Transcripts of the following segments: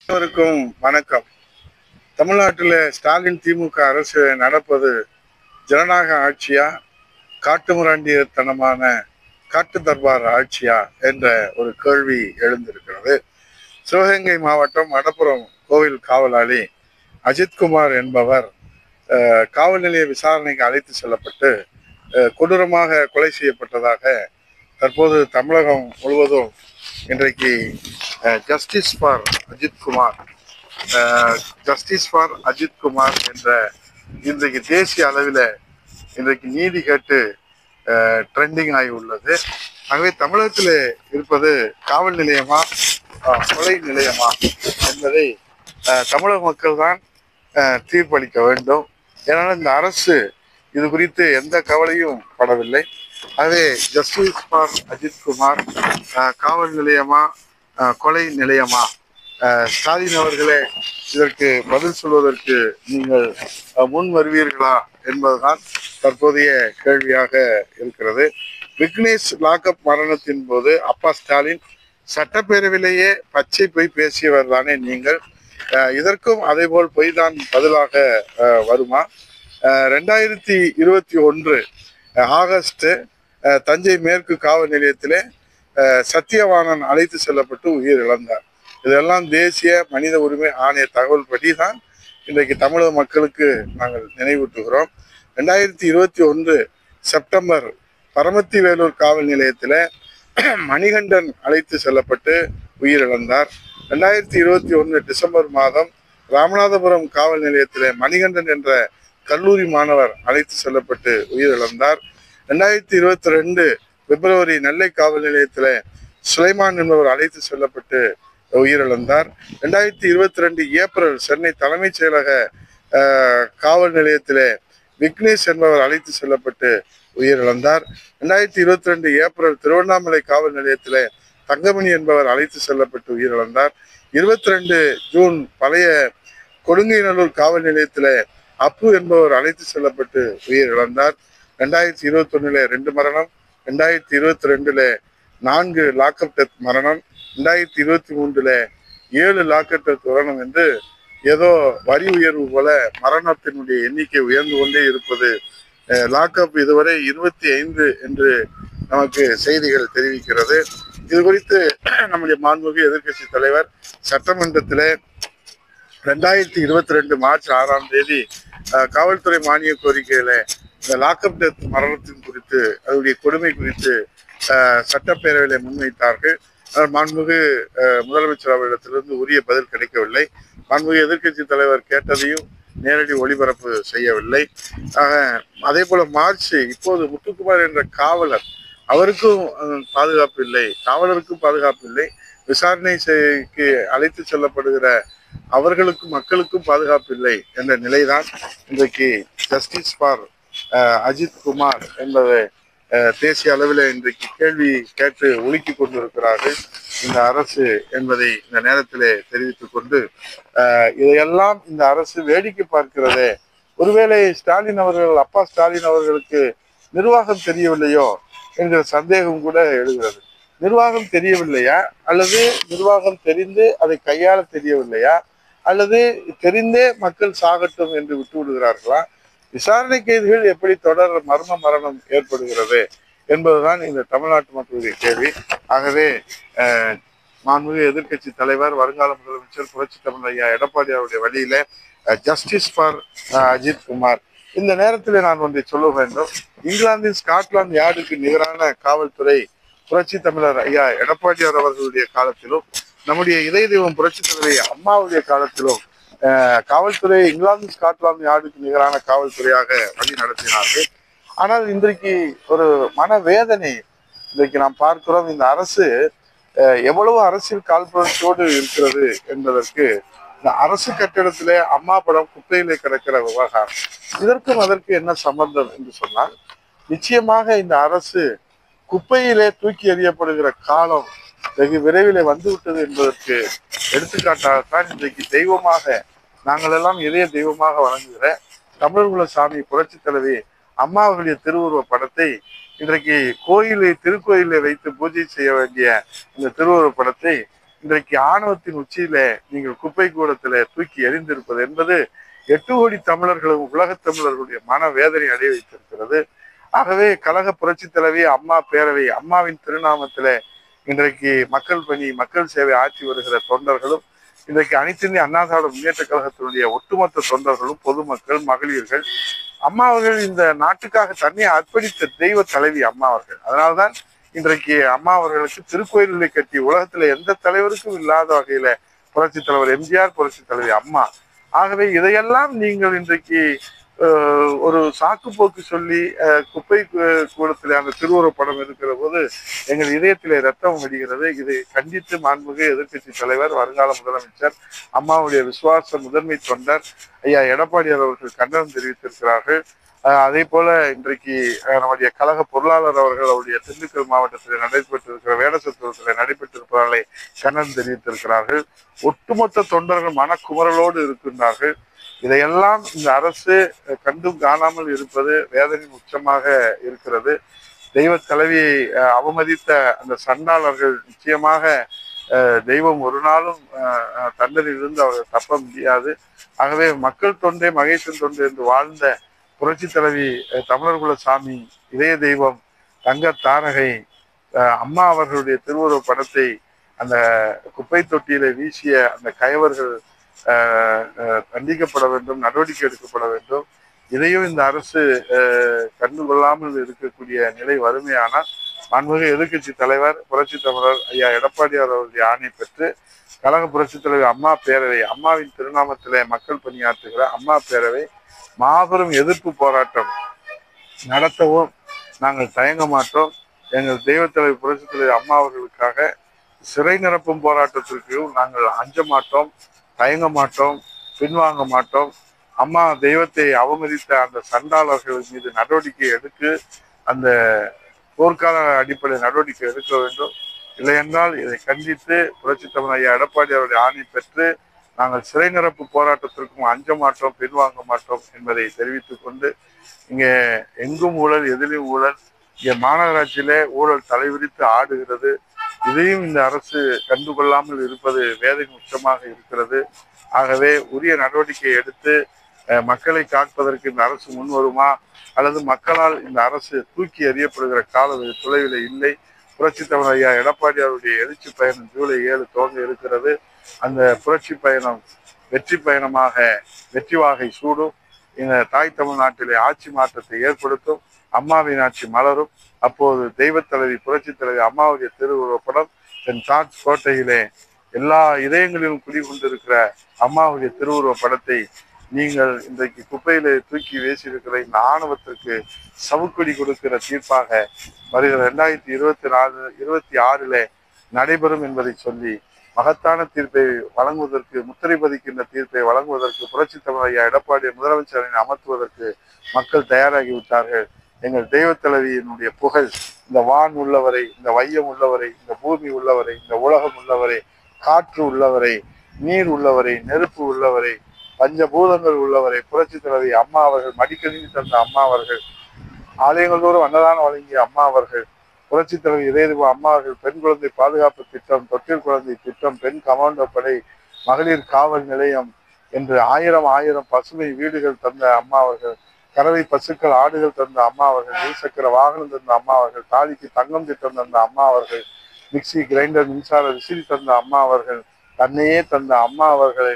அனைவருக்கும் வணக்கம். தமிழ்நாட்டில் ஸ்டாலின் திமுக அரசு நடப்பது ஜனநாயக ஆட்சியா, காட்டுமிராண்டியத்தனமான காட்டு தர்பார் ஆட்சியா என்ற ஒரு கேள்வி எழுந்திருக்கிறது. சிவகங்கை மாவட்டம் மடப்புறம் கோவில் காவலாளி அஜித்குமார் என்பவர் காவல் நிலைய விசாரணைக்கு அழைத்து செல்லப்பட்டு கொடூரமாக கொலை செய்யப்பட்டதாக தற்போது தமிழகம் முழுவதும் இன்றைக்கு justice for Ajithkumar justice for Ajithkumar என்ற இன்றைக்கு தேசிய அளவில் இன்றைக்கு நீதி கேட்டு ட்ரெண்டிங் ஆகி உள்ளது. ஆகவே தமிழகத்தில் இருப்பது காவல் நிலையமா கொலை நிலையமா என்பதை தமிழக மக்கள் தான் தீர்ப்பளிக்க வேண்டும். ஏனால் இந்த அரசு இது குறித்து எந்த கவலையும் படவில்லை. ஆகவே ஜஸ்டிஸ் ஃபார் அஜித்குமார் காவல் நிலையமா கொலை நிலையமா? ஸ்டாலின் அவர்களே, இதற்கு பதில் சொல்வதற்கு நீங்கள் முன் வருவீர்களா என்பதுதான் தற்போதைய கேள்வியாக இருக்கிறது. விக்னேஷ் லாக்அப் மரணத்தின் போது அப்பா ஸ்டாலின் சட்டப்பேரவையிலேயே பச்சை பொய் பேசியவர் தானே நீங்கள். இதற்கும் அதே போல் பொய் தான் பதிலாக வருமா? 2021 ஆகஸ்ட் தஞ்சை மேற்கு காவல் நிலையத்திலே சத்தியவாணன் அழைத்து செல்லப்பட்டு உயிர் இழந்தார். இதெல்லாம் தேசிய மனித உரிமை ஆணைய தகவல் படி தான் இன்றைக்கு தமிழக மக்களுக்கு நாங்கள் நினைவூட்டுகிறோம். 2021 செப்டம்பர் பரமத்தி வேலூர் காவல் நிலையத்தில் மணிகண்டன் அழைத்து செல்லப்பட்டு உயிரிழந்தார். 2021 டிசம்பர் மாதம் ராமநாதபுரம் காவல் நிலையத்தில் மணிகண்டன் என்ற கல்லூரி மாணவர் அழைத்து செல்லப்பட்டு உயிரிழந்தார். 2022 பிப்ரவரி நெல்லை காவல் நிலையத்தில் சுலைமான் என்பவர் அழைத்து செல்லப்பட்டு உயிரிழந்தார். 2022 ஏப்ரல் சென்னை தலைமைச் செயலக காவல் நிலையத்தில் விக்னேஷ் என்பவர் அழைத்து செல்லப்பட்டு உயிரிழந்தார். 2022 ஏப்ரல் திருவண்ணாமலை காவல் நிலையத்தில் தங்கமணி என்பவர் அழைத்து செல்லப்பட்டு உயிரிழந்தார். 22 ஜூன் பழைய கொடுங்கைநல்லூர் காவல் நிலையத்தில் அப்பு என்பவர் அழைத்து செல்லப்பட்டு உயிரிழந்தார். 2021 2 மரணம், 2022 4 லாக்அப் டெத் மரணம், 2023 7 லாக்அப் டெத் மரணம் என்று ஏதோ வரி உயர்வு போல மரணத்தினுடைய எண்ணிக்கை உயர்ந்து கொண்டே இருப்பது. லாக்அப் இதுவரை 25 என்று நமக்கு செய்திகள் தெரிவிக்கிறது. இது குறித்து நம்முடைய மாண்புமிகு எதிர்க்கட்சி தலைவர் சட்டமன்றத்தில் 2022 மார்ச் 6ஆம் தேதி காவல்துறை மானிய கோரிக்கையில இந்த லாக்அப் டெத் மரணத்தின் குறித்து அதனுடைய கொடுமை குறித்து சட்டப்பேரவையில முன்வைத்தார்கள். மாண்புமிகு முதலமைச்சர் அவர்களிடத்திலிருந்து உரிய பதில் கிடைக்கவில்லை. மாண்புமிகு எதிர்க்கட்சி தலைவர் கேட்டதையும் நேரடி ஒளிபரப்பு செய்யவில்லை. அதே போல இப்போது முத்துக்குமார் என்ற காவலர், அவருக்கும் பாதுகாப்பு இல்லை, காவலருக்கும் பாதுகாப்பு இல்லை, விசாரணைக்கு அழைத்து செல்லப்படுகிற அவர்களுக்கும் மக்களுக்கும் பாதுகாப்பு இல்லை என்ற நிலைதான் இன்றைக்கு ஜஸ்டிஸ் ஃபார் அஜித்குமார் என்பதை தேசிய அளவில் இன்றைக்கு கேள்வி கேட்டு ஒழுக்கி கொண்டிருக்கிறார்கள் இந்த அரசு என்பதை இந்த நேரத்திலே தெரிவித்துக் கொண்டு, இதையெல்லாம் இந்த அரசு வேடிக்கை பார்க்கிறதே. ஒருவேளை ஸ்டாலின் அவர்கள், அப்பா ஸ்டாலின் அவர்களுக்கு நிர்வாகம் தெரியவில்லையோ என்கிற சந்தேகம் கூட எழுகிறது. நிர்வாகம் தெரியவில்லையா, அல்லது நிர்வாகம் தெரிந்து அதை கையாள தெரியவில்லையா, அல்லது தெரிந்தே மக்கள் சாகட்டும் என்று விட்டு விடுகிறார்களா? விசாரணை கைதிகள் எப்படி தொடர் மர்ம மரணம் ஏற்படுகிறது என்பதுதான் இந்த தமிழ்நாட்டு மக்களுடைய கேள்வி. ஆகவே மாண்புமிகு எதிர்க்கட்சி தலைவர், வருங்கால முதலமைச்சர் புரட்சி தமிழ் ஐயா எடப்பாடி அவருடைய வழியில ஜஸ்டிஸ் ஃபார் அஜித்குமார். இந்த நேரத்தில் நான் ஒன்றை சொல்ல வேண்டும். இங்கிலாந்தின் ஸ்காட்லாந்து யார்டுக்கு நிகரான காவல்துறை புரட்சி தமிழர் ஐயா எடப்பாடியார் அவர்களுடைய காலத்திலும், நம்முடைய இதய தெய்வம் புரட்சி தலைவர் அம்மாவுடைய காலத்திலும் காவல்துறை இங்கிலாந்து ஸ்காட்லாந்து யார்டுக்கு நிகரான காவல்துறையாக வழி நடத்தினார்கள். ஆனால் இன்றைக்கு ஒரு மனவேதனை இன்றைக்கு நாம் பார்க்கிறோம். இந்த அரசு எவ்வளவு அரசியல் காழ்ப்புணர்ச்சியோடு இருக்கிறது என்பதற்கு இந்த அரசு கட்டிடத்திலே அம்மா படம் குப்பையிலே கிடக்கிற விவகாரம், இதற்கும் அதற்கு என்ன சம்பந்தம் என்று சொன்னால், நிச்சயமாக இந்த அரசு குப்பையிலே தூக்கி எறியப்படுகிற காலம் வெகு விரைவில் வந்துவிட்டது என்பதற்கு எடுத்துக்காட்டாகத்தான் இன்றைக்கு தெய்வமாக நாங்கள் எல்லாம் இதய தெய்வமாக வழங்குகிற தமிழர்குல சாமி புரட்சி தலைவி அம்மா அவர்களுடைய திருவுருவ படத்தை இன்றைக்கு திருக்கோயிலை வைத்து பூஜை செய்ய வேண்டிய இந்த திருவுருவ படத்தை இன்றைக்கு ஆணவத்தின் உச்சியிலே நீங்கள் குப்பை கூடத்திலே தூக்கி எறிந்திருப்பது என்பது 8 கோடி தமிழர்களும் உலகத் தமிழர்களுடைய மன வேதனை அடைய வைத்திருக்கிறது. ஆகவே கழக புரட்சி தலைவி அம்மா பேரவை அம்மாவின் திருநாமத்திலே இன்றைக்கு மக்கள் பணி மக்கள் சேவை ஆற்றி வருகிற தொண்டர்களும் இன்றைக்கு அனைத்து இந்திய அண்ணா திராவிட முன்னேற்ற கழகத்தினுடைய ஒட்டுமொத்த தொண்டர்களும் பொதுமக்கள் மகளிர்கள் அம்மா அவர்கள் இந்த நாட்டுக்காக தன்னை அர்ப்பணித்த தெய்வ தலைவி அம்மா அவர்கள். அதனால்தான் இன்றைக்கு அம்மா அவர்களுக்கு திருக்கோயில்களை கட்டி உலகத்துல எந்த தலைவருக்கும் இல்லாத வகையில புரட்சி தலைவர் எம்ஜிஆர், புரட்சி தலைவி அம்மா. ஆகவே இதையெல்லாம் நீங்கள் இன்றைக்கு ஒரு சாக்கு போக்கு சொல்லி குப்பை கூடத்திலே அந்த திருவுருவப் படம் இருக்கிற போது எங்கள் இதயத்திலே ரத்தம் வடிகிறது. இதை கண்டித்து மாண்புமிகு எதிர்க்கட்சி தலைவர் வருங்கால முதலமைச்சர் அம்மாவுடைய விசுவாச முதன்மை தொண்டர் ஐயா எடப்பாடியார் அவர்கள் கண்டனம் தெரிவித்திருக்கிறார்கள். அதே போல இன்றைக்கு நம்முடைய கழக பொருளாளர் அவர்கள் அவருடைய திண்டுக்கல் மாவட்டத்தில் நடைபெற்றிருக்கிற வேடசத்துவத்தில் நடைபெற்றிருப்பவர்களை கண்டனம் தெரிவித்திருக்கிறார்கள். ஒட்டுமொத்த தொண்டர்கள் மனக்குமரலோடு இருக்கின்றார்கள். இதையெல்லாம் இந்த அரசு கண்டும் காணாமல் இருப்பது வேதனையின் உச்சமாக இருக்கிறது. தெய்வ தலைவியை அவமதித்த அந்த சண்டாளர்கள் நிச்சயமாக தெய்வம் ஒரு நாளும் தண்டனிலிருந்து அவர்கள் தப்ப முடியாது. ஆகவே மக்கள் தொண்டே மகேசன் தொண்டு என்று வாழ்ந்த புரட்சி தலைவி தமிழர் குல சாமி இதய தெய்வம் தங்க தாரகை அம்மா அவர்களுடைய திருவுருவ படத்தை அந்த குப்பை தொட்டியில வீசிய அந்த கயவர்கள் தண்டிக்கப்பட வேண்டும், நடவடிக்கை எடுக்கப்பட வேண்டும். இதையும் இந்த அரசு கண்டுகொள்ளாமல் இருக்கக்கூடிய நிலை வறுமையானால் மாண்புமிகு எதிர்க்கட்சி தலைவர் புரட்சி தமிழர் ஐயா எடப்பாடியார் அவருடைய ஆணை பெற்று கழக புரட்சி தலைவர் அம்மா பேரவை அம்மாவின் திருநாமத்திலே மக்கள் பணியாற்றுகிற அம்மா பேரவை மாபெரும் எதிர்ப்பு போராட்டம் நடத்தவும் நாங்கள் தயங்க மாட்டோம். எங்கள் தெய்வ தலைவர் புரட்சி தலைவர் அம்மா அவர்களுக்காக சிறை நிரப்பும் போராட்டத்திற்கும் நாங்கள் அஞ்ச மாட்டோம், தயங்க மாட்டோம், பின்வாங்க மாட்டோம். அம்மா தெய்வத்தை அவமதித்த அந்த சண்டாளர்கள் மீது நடவடிக்கை எடுத்து அந்த போர்க்கால அடிப்படை நடவடிக்கை எடுக்க வேண்டும். இல்லையென்றால் இதை கண்டித்து புரட்சி தமிழர் ஐயா எடப்பாடி அவருடைய ஆணை பெற்று நாங்கள் சிறை நிரப்பு போராட்டத்திற்கும் அஞ்ச மாட்டோம், பின்வாங்க மாட்டோம் என்பதை தெரிவித்துக் கொண்டு இங்கே எங்கும் ஊழல் எதிலும் ஊழல், இங்கே மாநகராட்சியிலே ஊழல் தலைவிரித்து ஆடுகிறது. இதையும் இந்த அரசு கண்டுகொள்ளாமல் இருப்பது வேதனை உச்சமாக இருக்கிறது. ஆகவே உரிய நடவடிக்கை எடுத்து மக்களை காப்பதற்கு இந்த அரசு முன் வருமா அல்லது மக்களால் இந்த அரசு தூக்கி எறியப்படுகிற கால தொலைவில் இல்லை. புரட்சி தமிழர் ஐயா எடப்பாடி அவருடைய எழுச்சி பயணம் ஜூலை 7 துவங்க இருக்கிறது. அந்த புரட்சி பயணம் வெற்றி பயணமாக வெற்றி வாகை சூடும். இந்த தாய் தமிழ்நாட்டிலே ஆட்சி மாற்றத்தை ஏற்படுத்தும். அம்மாவின் ஆட்சி மலரும். அப்போது தெய்வ தலைவி புரட்சி தலைவி அம்மாவுடைய திருவுருவப்படம் தென் தாஜ் கோட்டையிலே எல்லா இதயங்களிலும் குடிகொண்டிருக்கிற அம்மாவுடைய திருவுருவ படத்தை நீங்கள் இன்றைக்கு குப்பையில தூக்கி வீசியிருக்கிற இந்த ஆணவத்திற்கு சவுக்கொடி கொடுக்கிற தீர்ப்பாக வருகிற 2026 நடைபெறும் என்பதை சொல்லி மகத்தான தீர்ப்பை வழங்குவதற்கு முத்திரை பதிக்கின்ற தீர்ப்பை வழங்குவதற்கு புரட்சி தமிழர் ஐயா எடப்பாடி முதலமைச்சரின் அமர்த்துவதற்கு மக்கள் தயாராகிவிட்டார்கள். எங்கள் தெய்வ தலைவியினுடைய புகழ் இந்த வான் உள்ளவரை, இந்த வையம் உள்ளவரை, இந்த பூமி உள்ளவரை, இந்த உலகம் உள்ளவரை, காற்று உள்ளவரை, நீர் உள்ளவரை, நெருப்பு உள்ளவரை, பஞ்சபூதங்கள் உள்ளவரை புரட்சி தலைவி அம்மா அவர்கள் மடிக்கணினி தந்த அம்மா அவர்கள், ஆலயங்கள் தோறும் அன்னதானம் வழங்கிய அம்மா அவர்கள், புரட்சி தலைவி இதயதெய்வம் அம்மா அவர்கள் பெண் குழந்தை பாதுகாப்பு திட்டம், தொட்டில் குழந்தை திட்டம், பெண் கமாண்டோ படை, மகளிர் காவல் நிலையம் என்று ஆயிரம் பசுமை வீடுகள் தந்த அம்மா அவர்கள், கறவை பசுக்கள் ஆடுகள் தந்த அம்மா அவர்கள், இருசக்கர வாகனம் தந்த அம்மா அவர்கள், தாலிக்கு தங்கம் திட்டம் தந்த அம்மா அவர்கள், மிக்சி கிரைண்டர் மின்சார விசிறி தந்த அம்மா அவர்கள், தன்னையே தந்த அம்மா அவர்களை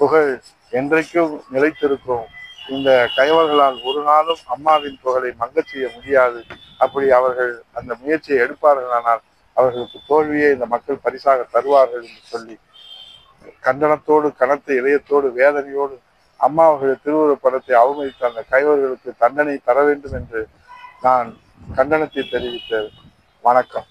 புகழ் என்றைக்கும் நிலைத்திருக்கும். இந்த கைவர்களால் ஒரு நாளும் அம்மாவின் புகழை மங்கச் செய்ய முடியாது. அப்படி அவர்கள் அந்த முயற்சியை எடுப்பார்களானால் அவர்களுக்கு தோல்வியே இந்த மக்கள் பரிசாக தருவார்கள் என்று சொல்லி கண்டனத்தோடு கனத்த இதயத்தோடு வேதனையோடு அம்மா அவர்கள் திருவுருவப் படத்தை அவமதித்த அந்த கைவர்களுக்கு தண்டனை தர வேண்டும் என்று நான் கண்டனத்தை தெரிவித்தேன். வணக்கம்.